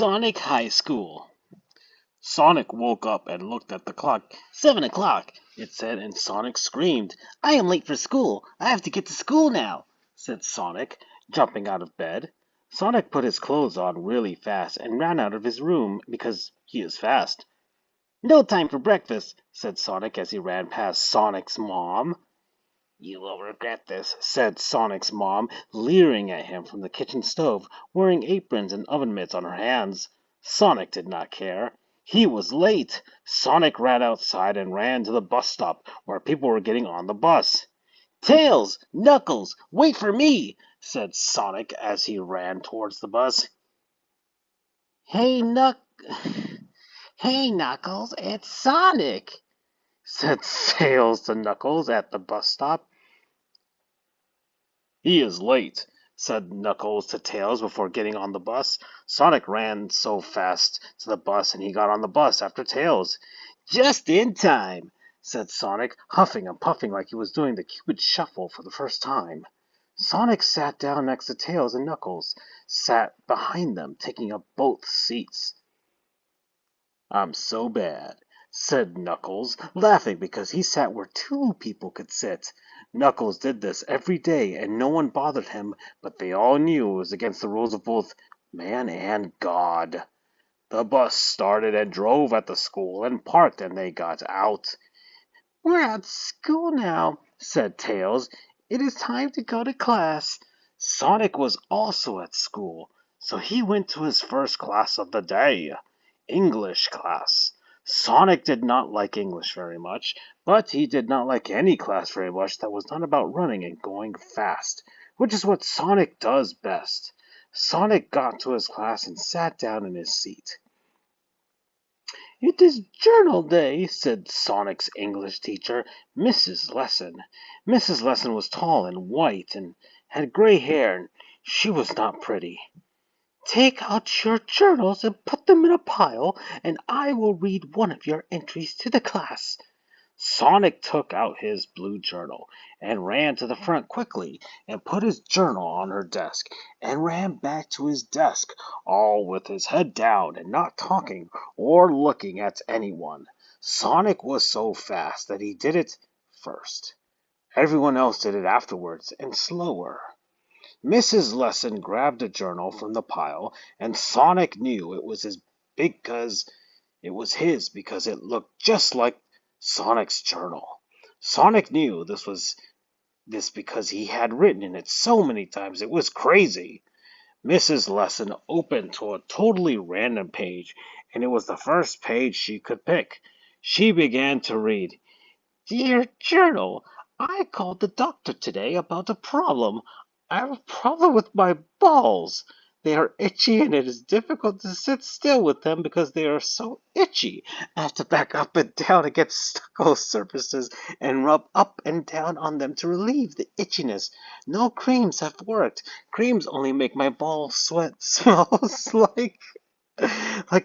Sonic High School. Sonic woke up and looked at the clock. 7 o'clock, it said, and Sonic screamed, "I am late for school! I have to get to school now!" said Sonic, jumping out of bed. Sonic put his clothes on really fast and ran out of his room because he is fast. "No time for breakfast," said Sonic as he ran past Sonic's mom. "You will regret this," said Sonic's mom, leering at him from the kitchen stove, wearing aprons and oven mitts on her hands. Sonic did not care. He was late. Sonic ran outside and ran to the bus stop where people were getting on the bus. "Tails! Knuckles! Wait for me!" said Sonic as he ran towards the bus. Hey, Knuckles, it's Sonic!" said Tails to Knuckles at the bus stop. "He is late," said Knuckles to Tails before getting on the bus. Sonic ran so fast to the bus and he got on the bus after Tails. "Just in time," said Sonic, huffing and puffing like he was doing the Cupid Shuffle for the first time. Sonic sat down next to Tails and Knuckles sat behind them, taking up both seats. "I'm so bad," said Knuckles, laughing because he sat where two people could sit. Knuckles did this every day, and no one bothered him, but they all knew it was against the rules of both man and God. The bus started and drove at the school and parked, and they got out. "We're at school now," said Tails. "It is time to go to class." Sonic was also at school, so he went to his first class of the day, English class. Sonic did not like English very much, but he did not like any class very much that was not about running and going fast, which is what Sonic does best. Sonic got to his class and sat down in his seat. "It is journal day," said Sonic's English teacher, Mrs. Lesson. Mrs. Lesson was tall and white and had gray hair, and she was not pretty. "Take out your journals and put them in a pile, and I will read one of your entries to the class." Sonic took out his blue journal and ran to the front quickly and put his journal on her desk and ran back to his desk, all with his head down and not talking or looking at anyone. Sonic was so fast that he did it first. Everyone else did it afterwards and slower. Mrs. Lesson grabbed a journal from the pile, and Sonic knew it was his because it looked just like Sonic's journal. Sonic knew this because he had written in it so many times it was crazy. Mrs. Lesson opened to a totally random page, and it was the first page she could pick. She began to read, "Dear Journal, I called the doctor today about a problem. I have a problem with my balls. They are itchy and it is difficult to sit still with them because they are so itchy. I have to back up and down against stucco surfaces and rub up and down on them to relieve the itchiness. No creams have worked. Creams only make my balls smells like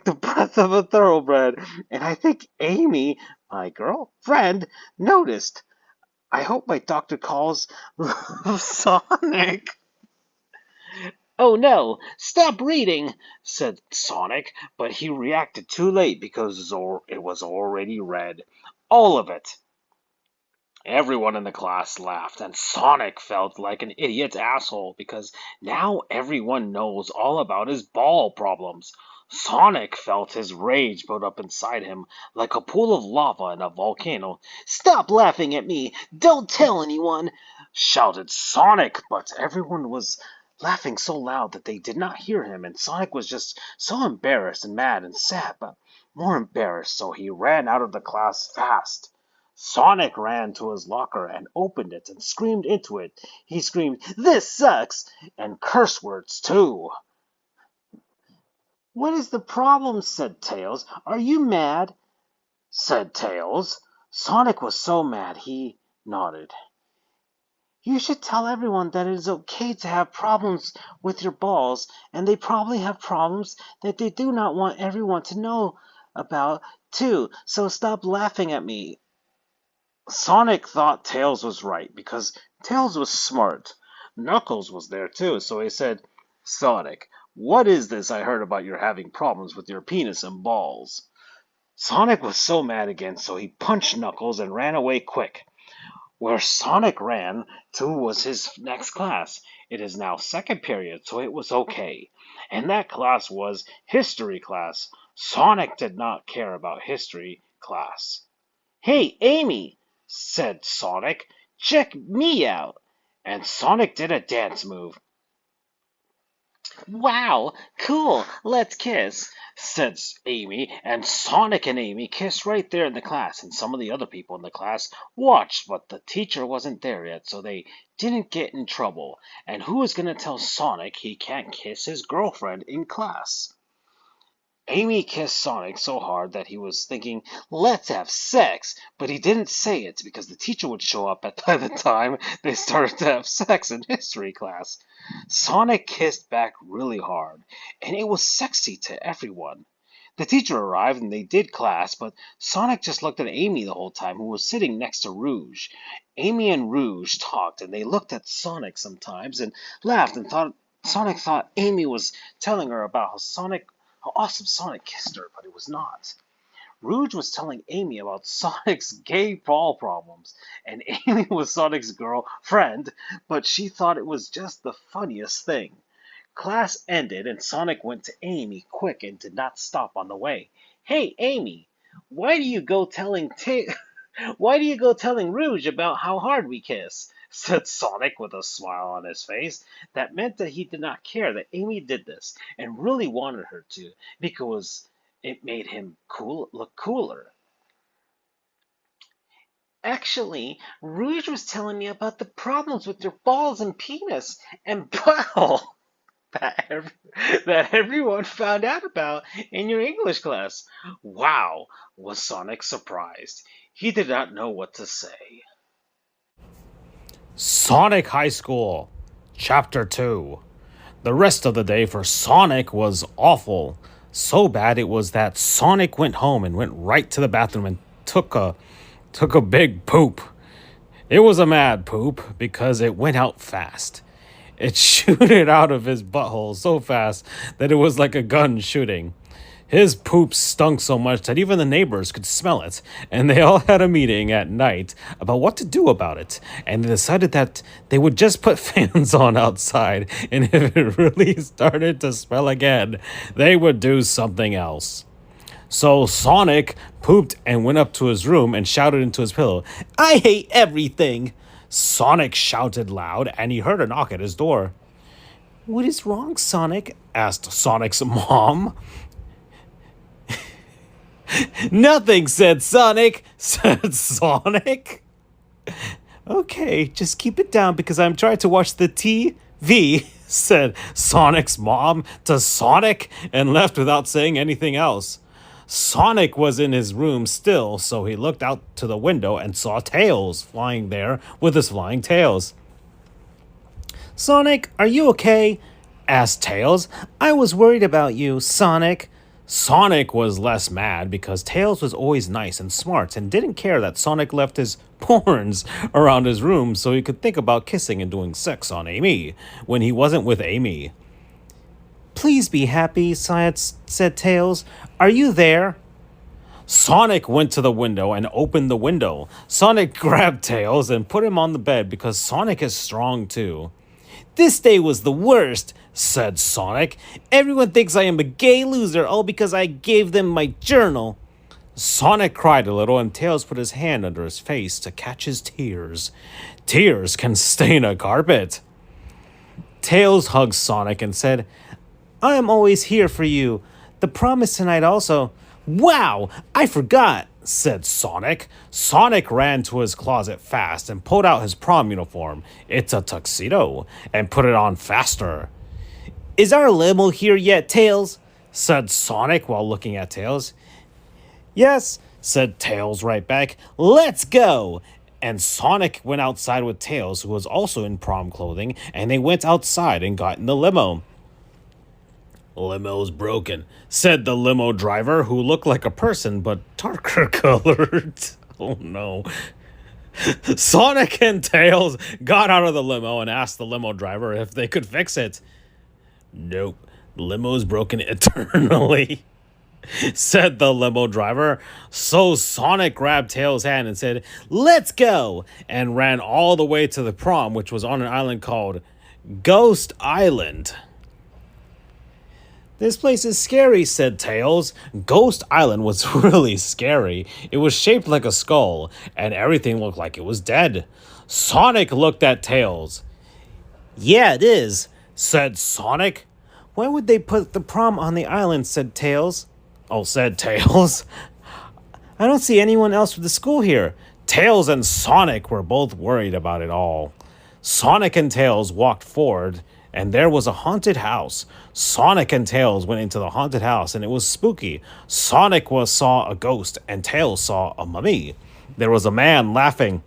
the breath of a thoroughbred. And I think Amy, my girlfriend, noticed. I hope my doctor calls Sonic." "Oh no, stop reading," said Sonic, but he reacted too late because it was already read. All of it. Everyone in the class laughed, and Sonic felt like an idiot asshole because now everyone knows all about his ball problems. Sonic felt his rage build up inside him like a pool of lava in a volcano. "Stop laughing at me! Don't tell anyone!" shouted Sonic, but everyone was laughing so loud that they did not hear him, and Sonic was just so embarrassed and mad and sad, but more embarrassed, so he ran out of the class fast. Sonic ran to his locker and opened it and screamed into it. He screamed, "This sucks!" and curse words too. "What is the problem?" said Tails. "Are you mad?" said Tails. Sonic was so mad he nodded. "You should tell everyone that it is okay to have problems with your balls, and they probably have problems that they do not want everyone to know about, too, so stop laughing at me." Sonic thought Tails was right, because Tails was smart. Knuckles was there too, so he said, "Sonic, What is this I heard about your having problems with your penis and balls? Sonic was so mad again, so he punched Knuckles and ran away quick. Where Sonic ran to was his next class. It is now second period, so it was okay. And that class was history class. Sonic did not care about history class. Hey, Amy, said Sonic, check me out. And Sonic did a dance move. Wow, cool, let's kiss, said Amy, and Sonic and Amy kissed right there in the class, and some of the other people in the class watched, but the teacher wasn't there yet, so they didn't get in trouble. And who is going to tell Sonic he can't kiss his girlfriend in class? Amy kissed Sonic so hard that he was thinking, let's have sex, but he didn't say it because the teacher would show up by the time they started to have sex in history class. Sonic kissed back really hard, and it was sexy to everyone. The teacher arrived and they did class, but Sonic just looked at Amy the whole time, who was sitting next to Rouge. Amy and Rouge talked, and they looked at Sonic sometimes and laughed and thought Sonic thought Amy was telling her about how awesome Sonic kissed her, but it was not. Rouge was telling Amy about Sonic's gay ball problems, and Amy was Sonic's girlfriend, but she thought it was just the funniest thing. Class ended, and Sonic went to Amy quick and did not stop on the way. Hey, Amy, why do you go telling Rouge about how hard we kiss? Said Sonic with a smile on his face that meant that he did not care that Amy did this and really wanted her to because it made him look cooler. Actually, Rouge was telling me about the problems with your balls and penis and butthole that everyone found out about in your English class. Wow, was Sonic surprised. He did not know what to say. Sonic High School, Chapter 2. The rest of the day for Sonic was awful. So bad it was that Sonic went home and went right to the bathroom and took a big poop. It was a mad poop because it went out fast. It shooted out of his butthole so fast that it was like a gun shooting. His poop stunk so much that even the neighbors could smell it, and they all had a meeting at night about what to do about it, and they decided that they would just put fans on outside, and if it really started to smell again, they would do something else. So Sonic pooped and went up to his room and shouted into his pillow, "I hate everything!" Sonic shouted loud, and he heard a knock at his door. "What is wrong, Sonic?" asked Sonic's mom. "Nothing," said Sonic. "Okay, just keep it down because I'm trying to watch the TV," said Sonic's mom to Sonic and left without saying anything else. Sonic was in his room still, so he looked out to the window and saw Tails flying there with his flying tails. "Sonic, are you okay?" asked Tails. "I was worried about you, Sonic." Sonic was less mad because Tails was always nice and smart and didn't care that Sonic left his porns around his room so he could think about kissing and doing sex on Amy when he wasn't with Amy. "Please be happy," said Tails. "Are you there?" Sonic went to the window and opened the window. Sonic grabbed Tails and put him on the bed because Sonic is strong too. "This day was the worst," said Sonic. "Everyone thinks I am a gay loser all because I gave them my journal." Sonic cried a little and Tails put his hand under his face to catch his tears. Tears can stain a carpet. Tails hugged Sonic and said, "I am always here for you. The promise tonight also." "Wow, I forgot," said Sonic. Sonic ran to his closet fast and pulled out his prom uniform. It's a tuxedo, and put it on faster. "Is our limo here yet, Tails?" said Sonic while looking at Tails. "Yes," said Tails right back. "Let's go." And Sonic went outside with Tails, who was also in prom clothing, and they went outside and got in the limo. "Limo's broken," said the limo driver, who looked like a person but darker colored. Oh no. Sonic and Tails got out of the limo and asked the limo driver if they could fix it. Nope. The limo's broken eternally, said the limo driver. So Sonic grabbed Tails' hand and said, "Let's go," and ran all the way to the prom, which was on an island called Ghost Island. "This place is scary," said Tails. Ghost Island was really scary. It was shaped like a skull, and everything looked like it was dead. Sonic looked at Tails. "Yeah, it is," said Sonic. "Why would they put the prom on the island?" said Tails. Said Tails. "I don't see anyone else with the school here." Tails and Sonic were both worried about it all. Sonic and Tails walked forward, and there was a haunted house. Sonic and Tails went into the haunted house, and it was spooky. Sonic saw a ghost, and Tails saw a mummy. There was a man laughing.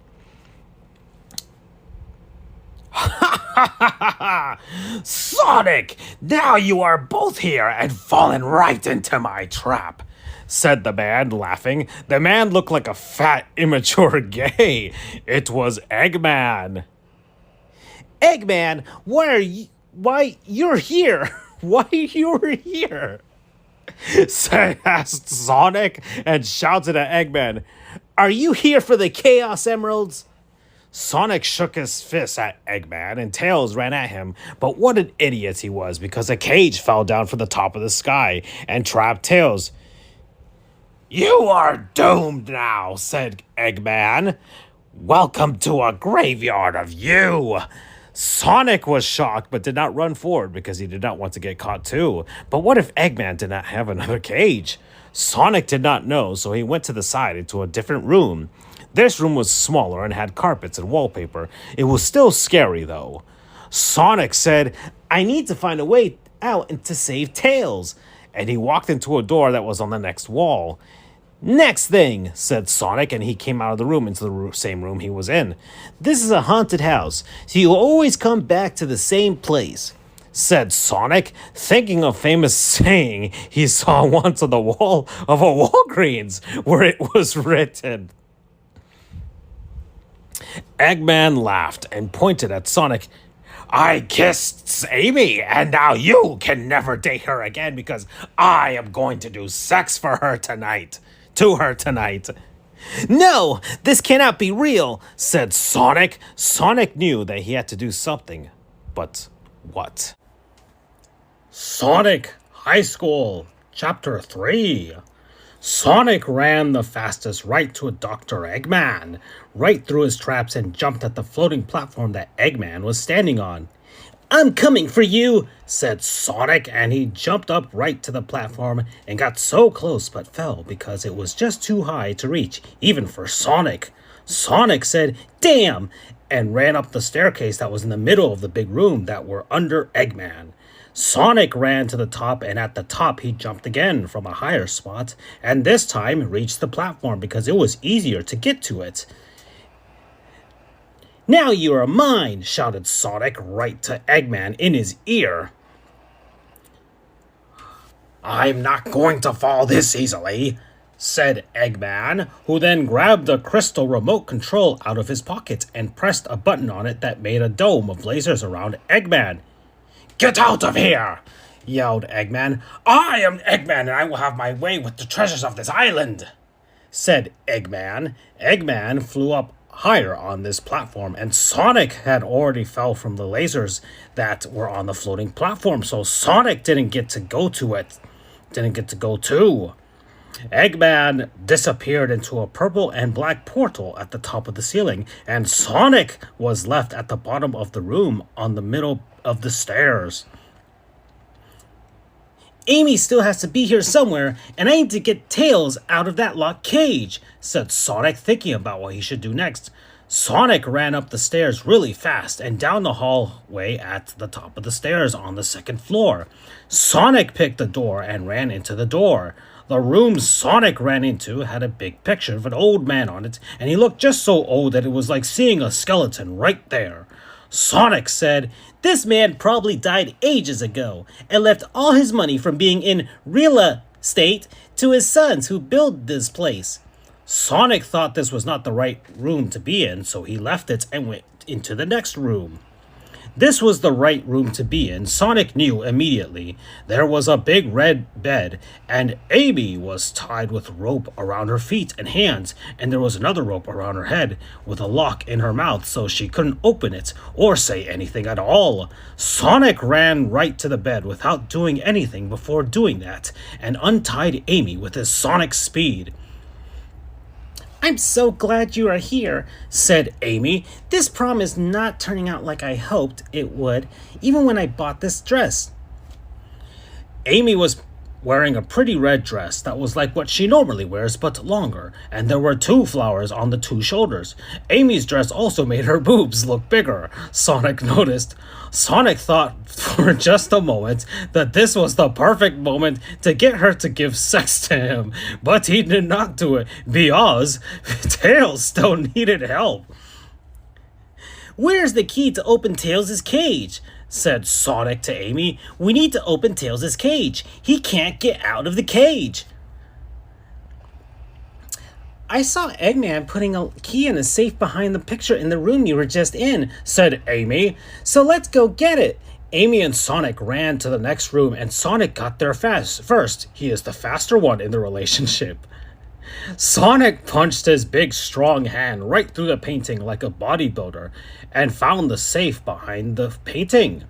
"Sonic, now you are both here and fallen right into my trap," said the man, laughing. The man looked like a fat, immature gay. It was Eggman. "Eggman, why you're here? Why you're here?" asked Sonic and shouted at Eggman. "Are you here for the Chaos Emeralds?" Sonic shook his fist at Eggman, and Tails ran at him. But what an idiot he was, because a cage fell down from the top of the sky and trapped Tails. "You are doomed now," said Eggman. "Welcome to a graveyard of you." Sonic was shocked, but did not run forward because he did not want to get caught too. But what if Eggman did not have another cage? Sonic did not know, so he went to the side into a different room. This room was smaller and had carpets and wallpaper. It was still scary, though. Sonic said, "I need to find a way out and to save Tails." And he walked into a door that was on the next wall. "Next thing," said Sonic, and he came out of the room into the same room he was in. "This is a haunted house, so you'll always come back to the same place," said Sonic, thinking of famous saying he saw once on the wall of a Walgreens where it was written. Eggman laughed and pointed at Sonic. "I kissed Amy, and now you can never date her again because I am going to do sex for her tonight. To her tonight." "No, this cannot be real," said Sonic. Sonic knew that he had to do something. But what? Sonic High School, Chapter 3. Sonic ran the fastest right to Dr. Eggman, right through his traps, and jumped at the floating platform that Eggman was standing on. "I'm coming for you," said Sonic, and he jumped up right to the platform and got so close but fell because it was just too high to reach, even for Sonic. Sonic said, "Damn," and ran up the staircase that was in the middle of the big room that were under Eggman. Sonic ran to the top, and at the top he jumped again from a higher spot, and this time reached the platform because it was easier to get to it. "Now you are mine," shouted Sonic right to Eggman in his ear. "I'm not going to fall this easily," said Eggman, who then grabbed the crystal remote control out of his pocket and pressed a button on it that made a dome of lasers around Eggman. "Get out of here!" yelled Eggman. "I am Eggman, and I will have my way with the treasures of this island," said Eggman. Eggman flew up higher on this platform, and Sonic had already fell from the lasers that were on the floating platform, so Sonic didn't get to go too. Eggman disappeared into a purple and black portal at the top of the ceiling, and Sonic was left at the bottom of the room on the middle of the stairs. "Amy still has to be here somewhere, and I need to get Tails out of that locked cage," said Sonic, thinking about what he should do next. Sonic ran up the stairs really fast and down the hallway at the top of the stairs on the second floor. Sonic picked a door and ran into the door. The room Sonic ran into had a big picture of an old man on it, and he looked just so old that it was like seeing a skeleton right there. Sonic said, "This man probably died ages ago and left all his money from being in real estate to his sons who built this place." Sonic thought this was not the right room to be in, so he left it and went into the next room. This was the right room to be in. Sonic knew immediately. There was a big red bed, and Amy was tied with rope around her feet and hands, and there was another rope around her head with a lock in her mouth so she couldn't open it or say anything at all. Sonic ran right to the bed without doing anything before doing that, and untied Amy with his sonic speed. "I'm so glad you are here," said Amy. "This prom is not turning out like I hoped it would, even when I bought this dress." Amy was wearing a pretty red dress that was like what she normally wears but longer, and there were 2 flowers on the 2 shoulders. Amy's dress also made her boobs look bigger, Sonic noticed. Sonic thought for just a moment that this was the perfect moment to get her to give sex to him, but he did not do it because Tails still needed help. "Where's the key to open Tails' cage?" said Sonic to Amy. "We need to open Tails' cage. He can't get out of the cage." "I saw Eggman putting a key in a safe behind the picture in the room you were just in," said Amy. "So let's go get it." Amy and Sonic ran to the next room, and Sonic got there first. He is the faster one in the relationship. Sonic punched his big, strong hand right through the painting like a bodybuilder and found the safe behind the painting.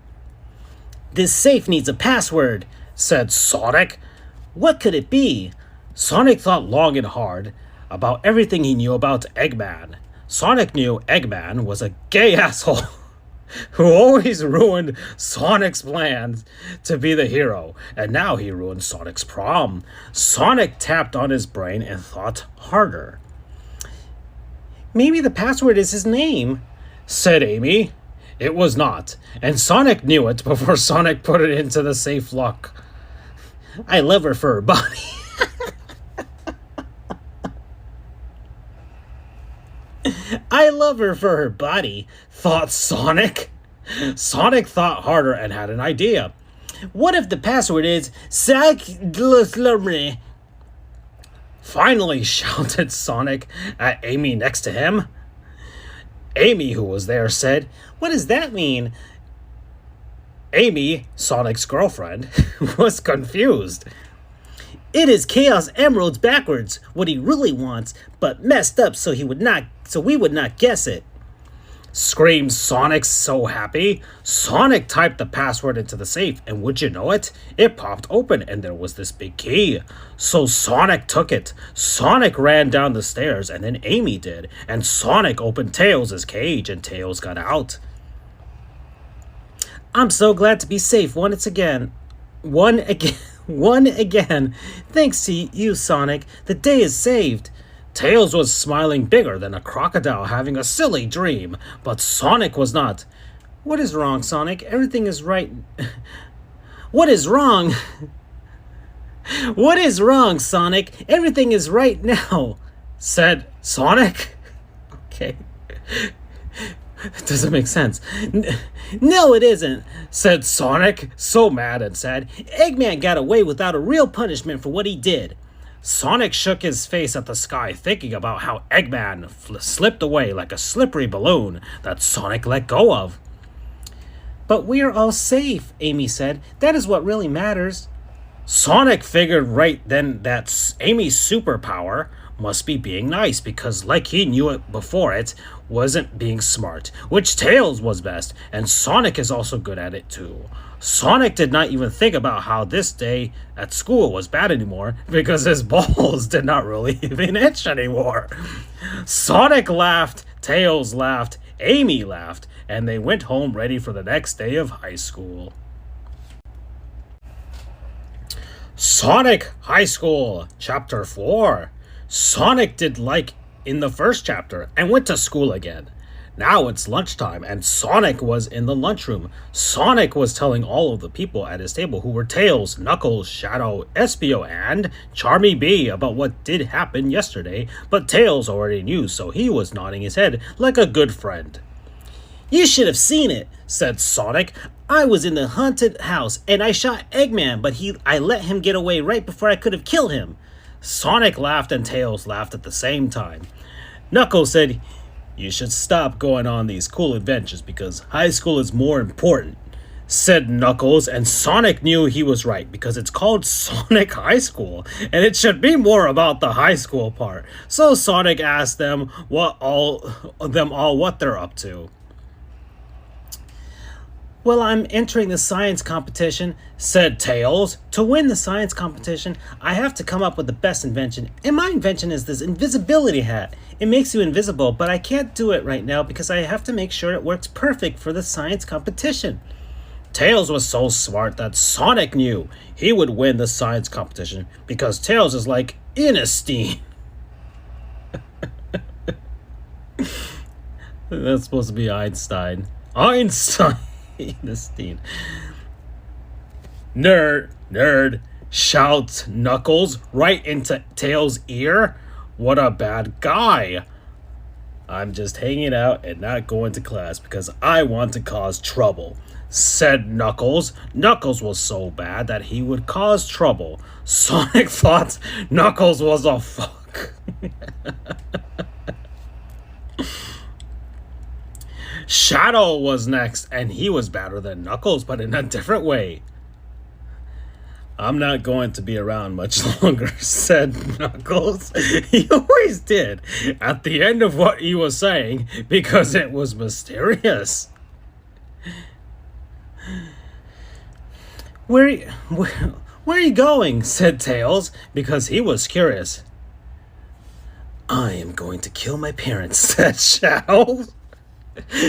"This safe needs a password," said Sonic. "What could it be?" Sonic thought long and hard about everything he knew about Eggman. Sonic knew Eggman was a gay asshole who always ruined Sonic's plans to be the hero, and now he ruined Sonic's prom. Sonic tapped on his brain and thought harder. "Maybe the password is his name," said Amy. It was not, and Sonic knew it before Sonic put it into the safe lock. "I love her for her body." "I love her for her body," thought Sonic. Sonic thought harder and had an idea. "What if the password is Sac? Finally, shouted Sonic at Amy next to him. Amy, who was there, said, "What does that mean?" Amy, Sonic's girlfriend, was confused. "It is Chaos Emeralds backwards, what he really wants, but messed up so we would not guess it," screamed Sonic, so happy. Sonic typed the password into the safe, and would you know it? It popped open, and there was this big key. So Sonic took it. Sonic ran down the stairs, and then Amy did, and Sonic opened Tails' cage, and Tails got out. "I'm so glad to be safe once again. One again. Thanks to you, Sonic. The day is saved." Tails was smiling bigger than a crocodile having a silly dream, but Sonic was not. "What is wrong, Sonic? Everything is right." "What is wrong? What is wrong, Sonic? Everything is right now," said Sonic. Okay. It doesn't make sense. "No, it isn't," said Sonic, so mad and sad. "Eggman got away without a real punishment for what he did." Sonic shook his face at the sky, thinking about how Eggman slipped away like a slippery balloon that Sonic let go of. "But we're all safe," Amy said. "That is what really matters." Sonic figured right then that Amy's superpower must be being nice, because like he knew it before, it wasn't being smart, which Tails was best, and Sonic is also good at it too. Sonic did not even think about how this day at school was bad anymore, because his balls did not really even itch anymore. Sonic laughed, Tails laughed, Amy laughed, and they went home ready for the next day of high school. Sonic High School, Chapter 4. Sonic did like in the first chapter and went to school again. Now it's lunchtime, and Sonic was in the lunchroom. Sonic was telling all of the people at his table, who were Tails, Knuckles, Shadow, Espio, and Charmy Bee, about what did happen yesterday, but Tails already knew, so he was nodding his head like a good friend. "You should have seen it," said Sonic. "I was in the haunted house, and I shot Eggman, but I let him get away right before I could have killed him." Sonic laughed and Tails laughed at the same time. Knuckles said, You should stop going on these cool adventures because high school is more important, said Knuckles, and Sonic knew he was right because it's called Sonic High School, and it should be more about the high school part. So Sonic asked them what they're up to. Well, I'm entering the science competition, said Tails. To win the science competition, I have to come up with the best invention, and my invention is this invisibility hat. It makes you invisible, but I can't do it right now because I have to make sure it works perfect for the science competition. Tails was so smart that Sonic knew he would win the science competition because Tails is like Einstein. That's supposed to be Einstein. Einstein. Nerd, shouts Knuckles right into Tails' ear. What a bad guy. I'm just hanging out and not going to class because I want to cause trouble, said Knuckles. Knuckles was so bad that he would cause trouble. Sonic thought Knuckles was a fuck. Shadow was next, and he was badder than Knuckles, but in a different way. I'm not going to be around much longer, said Knuckles. He always did at the end of what he was saying because it was mysterious. Where are you going? Said Tails because he was curious. I am going to kill my parents, said Shadow.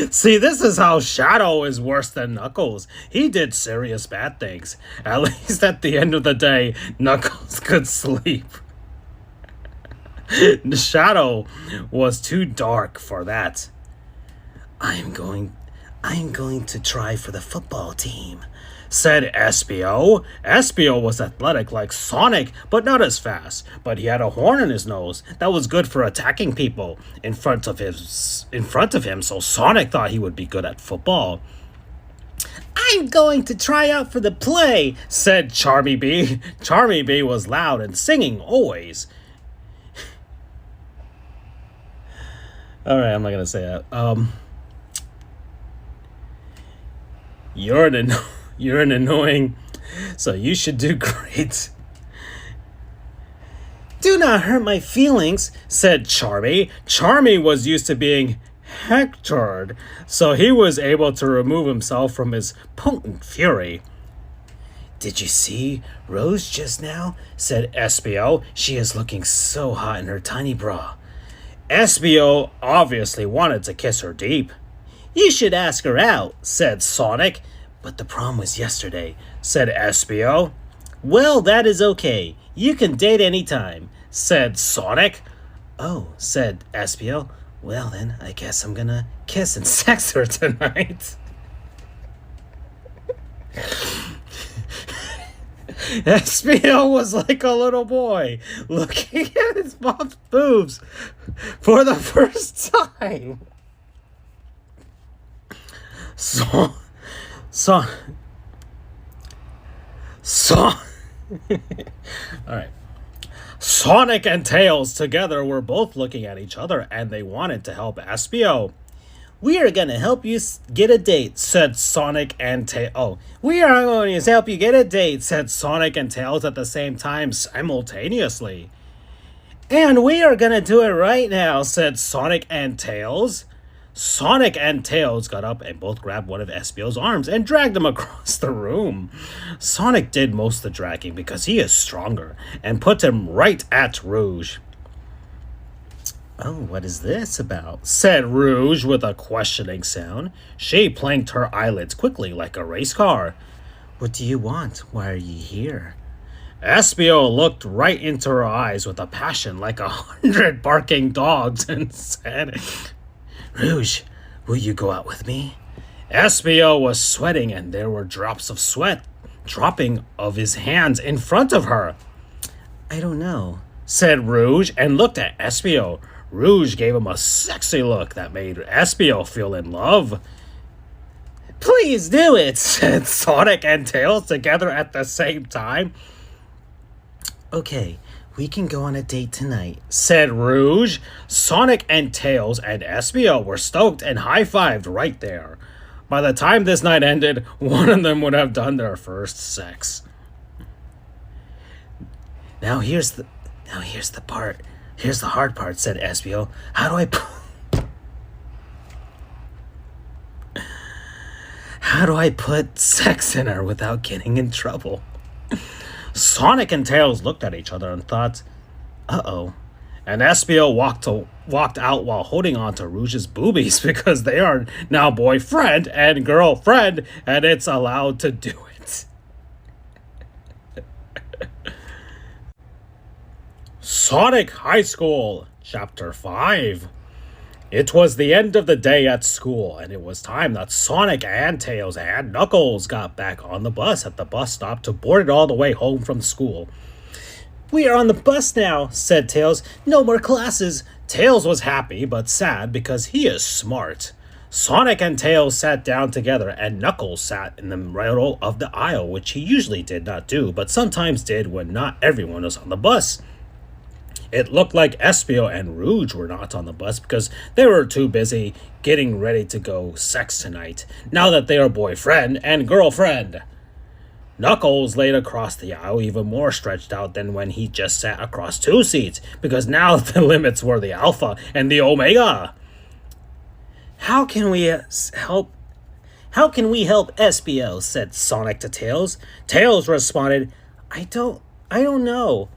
See, this is how Shadow is worse than Knuckles. He did serious bad things. At least at the end of the day, Knuckles could sleep. Shadow was too dark for that. I'm going to try for the football team, said Espio. Espio was athletic like Sonic, but not as fast. But he had a horn in his nose that was good for attacking people in front of him, so Sonic thought he would be good at football. I'm going to try out for the play, said Charmy Bee. Charmy Bee was loud and singing always. Alright, I'm not going to say that. You're an annoying, so you should do great. Do not hurt my feelings, said Charmy. Charmy was used to being hectored, so he was able to remove himself from his potent fury. Did you see Rose just now? Said Espio. She is looking so hot in her tiny bra. Espio obviously wanted to kiss her deep. You should ask her out, said Sonic. But the prom was yesterday, said Espio. Well, that is okay. You can date anytime, said Sonic. Oh, said Espio. Well then, I guess I'm gonna kiss and sex her tonight. Espio was like a little boy looking at his mom's boobs for the first time. Alright. Sonic and Tails together were both looking at each other and they wanted to help Espio. We are going to help you get a date, said Sonic and Tails. Oh, we are going to help you get a date, said Sonic and Tails at the same time simultaneously. And we are going to do it right now, said Sonic and Tails. Sonic and Tails got up and both grabbed one of Espio's arms and dragged him across the room. Sonic did most of the dragging because he is stronger and put him right at Rouge. Oh, what is this about? Said Rouge with a questioning sound. She blinked her eyelids quickly like a race car. What do you want? Why are you here? Espio looked right into her eyes with a passion like 100 barking dogs and said, Rouge, will you go out with me? Espio was sweating and there were drops of sweat dropping of his hands in front of her. I don't know, said Rouge and looked at Espio. Rouge gave him a sexy look that made Espio feel in love. Please do it, said Sonic and Tails together at the same time. Okay, We can go on a date tonight, said Rouge. Sonic and Tails and Espio were stoked and high-fived right there. By the time this night ended, one of them would have done their first sex. Now here's the part. Here's the hard part, said Espio. How do I put sex in her without getting in trouble? Sonic and Tails looked at each other and thought, uh-oh. And Espio walked out while holding on to Rouge's boobies because they are now boyfriend and girlfriend, and it's allowed to do it. Sonic High School, Chapter 5. It was the end of the day at school, and it was time that Sonic and Tails and Knuckles got back on the bus at the bus stop to board it all the way home from school. We are on the bus now, said Tails. No more classes. Tails was happy but sad because he is smart. Sonic and Tails sat down together, and Knuckles sat in the middle of the aisle, which he usually did not do, but sometimes did when not everyone was on the bus. It looked like Espio and Rouge were not on the bus because they were too busy getting ready to go sex tonight, now that they are boyfriend and girlfriend. Knuckles laid across the aisle even more stretched out than when he just sat across two seats, because now the limits were the Alpha and the Omega. How can we help Espio? Said Sonic to Tails. Tails responded, I don't know,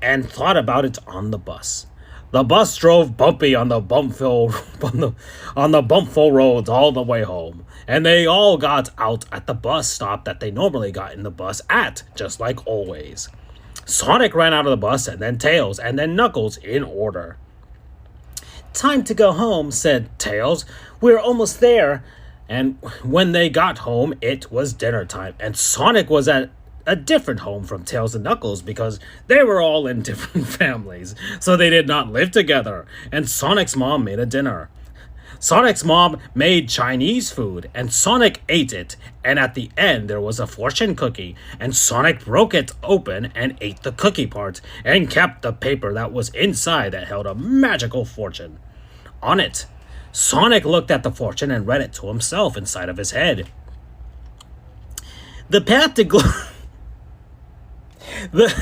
and thought about it on the bus. The bus drove bumpy on the bumpful roads all the way home, and they all got out at the bus stop that they normally got in the bus at, just like always. Sonic ran out of the bus, and then Tails, and then Knuckles in order. Time to go home, said Tails. We're almost there. And when they got home, it was dinner time, and Sonic was at a different home from Tails and Knuckles because they were all in different families, so they did not live together, and Sonic's mom made a dinner. Sonic's mom made Chinese food, and Sonic ate it, and at the end there was a fortune cookie, and Sonic broke it open and ate the cookie part, and kept the paper that was inside that held a magical fortune. On it, Sonic looked at the fortune and read it to himself inside of his head. The path to glory... The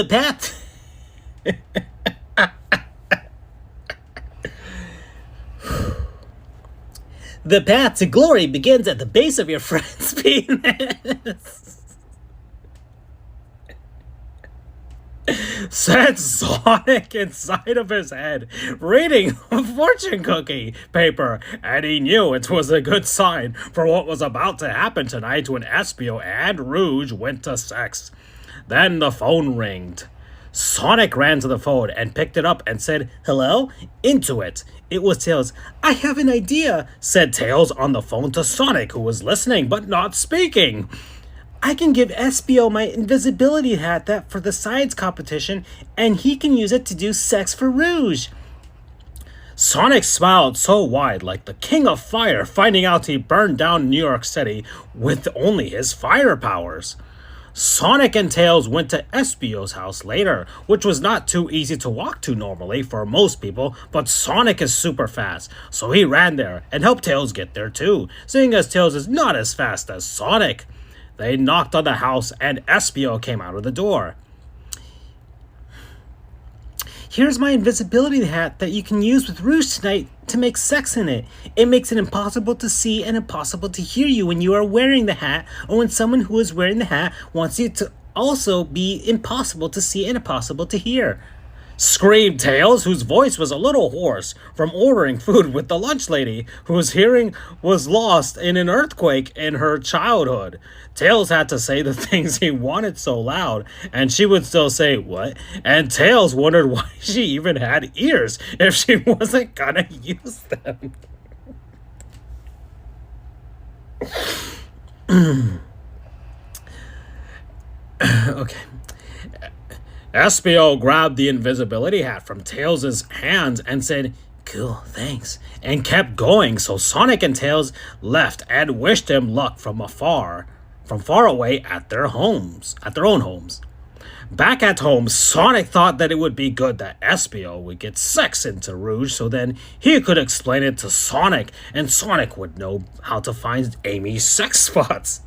path the path to glory begins at the base of your friend's penis. Said Sonic inside of his head, reading a fortune cookie paper, and he knew it was a good sign for what was about to happen tonight when Espio and Rouge went to sex. Then the phone ringed. Sonic ran to the phone and picked it up and said, hello? Into it. It was Tails. I have an idea, said Tails on the phone to Sonic, who was listening but not speaking. I can give Espio my invisibility hat that for the science competition, and he can use it to do sex for Rouge. Sonic smiled so wide, like the King of Fire finding out he burned down New York City with only his fire powers. Sonic and Tails went to Espio's house later, which was not too easy to walk to normally for most people, but Sonic is super fast, so he ran there and helped Tails get there too, seeing as Tails is not as fast as Sonic. They knocked on the house, and Espio came out of the door. Here's my invisibility hat that you can use with Rouge tonight to make sex in it. It makes it impossible to see and impossible to hear you when you are wearing the hat, or when someone who is wearing the hat wants you to also be impossible to see and impossible to hear. Screamed Tails, whose voice was a little hoarse from ordering food with the lunch lady, whose hearing was lost in an earthquake in her childhood. Tails had to say the things he wanted so loud, and she would still say, what? And Tails wondered why she even had ears if she wasn't gonna use them. Okay. Espio grabbed the invisibility hat from Tails' hands and said, Cool, thanks. And kept going, so Sonic and Tails left and wished him luck from far away at their own homes. Back at home, Sonic thought that it would be good that Espio would get sex into Rouge so then he could explain it to Sonic and Sonic would know how to find Amy's sex spots.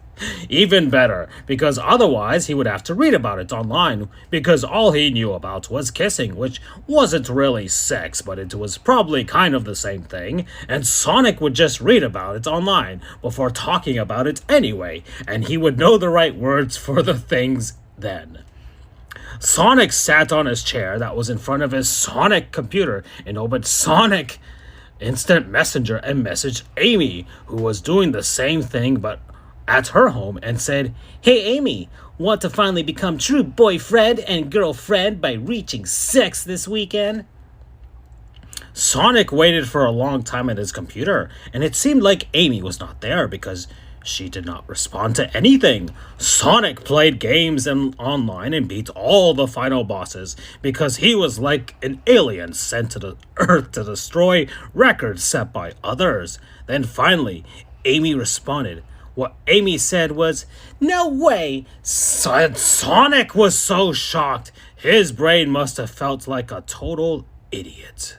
Even better, because otherwise he would have to read about it online, because all he knew about was kissing, which wasn't really sex, but it was probably kind of the same thing, and Sonic would just read about it online before talking about it anyway, and he would know the right words for the things then. Sonic sat on his chair that was in front of his Sonic computer and opened Sonic Instant Messenger and messaged Amy, who was doing the same thing but at her home, and said, "Hey Amy, want to finally become true boyfriend and girlfriend by reaching sex this weekend?" Sonic waited for a long time at his computer, and it seemed like Amy was not there because she did not respond to anything. Sonic played games and online and beat all the final bosses because he was like an alien sent to the Earth to destroy records set by others. Then finally, Amy responded. What Amy said was, "No way!" Sonic was so shocked, his brain must have felt like a total idiot.